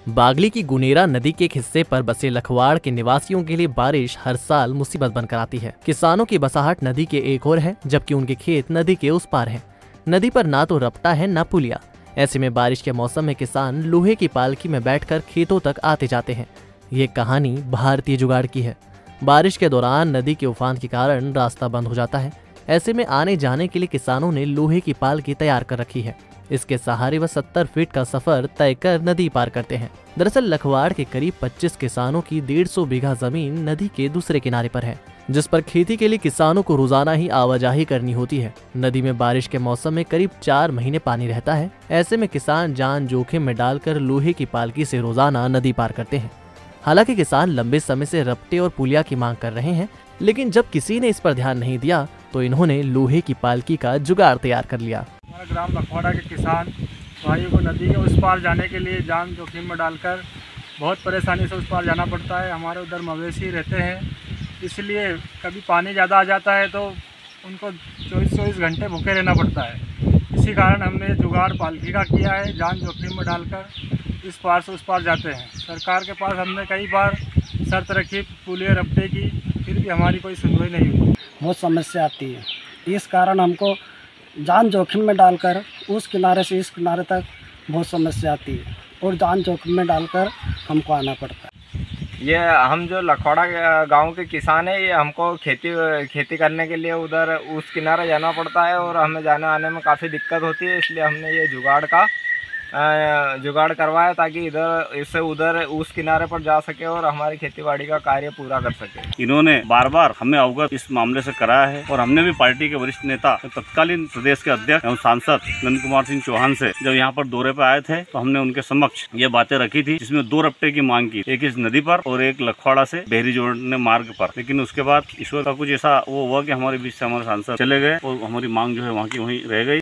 बागली की गुनेरा नदी के एक हिस्से पर बसे लखवाड़ के निवासियों के लिए बारिश हर साल मुसीबत बनकर आती है। किसानों की बसाहट नदी के एक ओर है, जबकि उनके खेत नदी के उस पार हैं। नदी पर ना तो रपटा है ना पुलिया। ऐसे में बारिश के मौसम में किसान लोहे की पालकी में बैठकर खेतों तक आते जाते हैं। ये कहानी भारतीय जुगाड़ की है। बारिश के दौरान नदी के उफान के कारण रास्ता बंद हो जाता है। ऐसे में आने जाने के लिए किसानों ने लोहे की पालकी तैयार कर रखी है। इसके सहारे वह 70 फीट का सफर तय कर नदी पार करते हैं। दरअसल लखवाड़ के करीब 25 किसानों की 150 बीघा जमीन नदी के दूसरे किनारे पर है, जिस पर खेती के लिए किसानों को रोजाना ही आवाजाही करनी होती है। नदी में बारिश के मौसम में करीब 4 महीने पानी रहता है। ऐसे में किसान जान जोखिम में डालकर लोहे की पालकी से रोजाना नदी पार करते हैं। हालांकि किसान लंबे समय से रपटे और पुलिया की मांग कर रहे हैं, लेकिन जब किसी ने इस पर ध्यान नहीं दिया तो इन्होंने लोहे की पालकी का जुगाड़ तैयार कर लिया। हमारा ग्राम लखवाड़ा के किसान भाइयों को नदी के उस पार जाने के लिए जान जोखिम में डालकर बहुत परेशानी से उस पार जाना पड़ता है। हमारे उधर मवेशी रहते हैं, इसलिए कभी पानी ज़्यादा आ जाता है तो उनको 24 घंटे भूखे रहना पड़ता है। इसी कारण हमने जुगाड़ पालकी का किया है, जान जोखिम में डालकर इस पार से उस पार जाते हैं। सरकार के पास हमने कई बार शर्त रखी पुलिया रपटे की, फिर भी हमारी कोई सुनवाई नहीं हुई। बहुत समस्या आती है, इस कारण हमको जान जोखिम में डालकर उस किनारे से इस किनारे तक बहुत समस्या आती है और जान जोखिम में डालकर हमको आना पड़ता है। ये हम जो लखवाड़ा गांव के किसान है, ये हमको खेती करने के लिए उधर उस किनारे जाना पड़ता है और हमें जाने आने में काफ़ी दिक्कत होती है। इसलिए हमने ये जुगाड़ करवाया ताकि इधर इससे उधर उस किनारे पर जा सके और हमारी खेतीबाड़ी का कार्य पूरा कर सके। इन्होंने बार बार हमें अवगत इस मामले से कराया है और हमने भी पार्टी के वरिष्ठ नेता तत्कालीन प्रदेश के अध्यक्ष एवं सांसद नंद कुमार सिंह चौहान से जब यहाँ पर दौरे पर आए थे तो हमने उनके समक्ष ये बातें रखी थी, जिसमें 2 रपटे की मांग की, एक इस नदी पर और एक लखवाड़ा से बेहरी जोड़ने मार्ग पर। लेकिन उसके बाद ईश्वर का कुछ ऐसा वो हुआ कि हमारे बीच से हमारे सांसद चले गए और हमारी मांग जो है वहाँ की वहीं रह गई।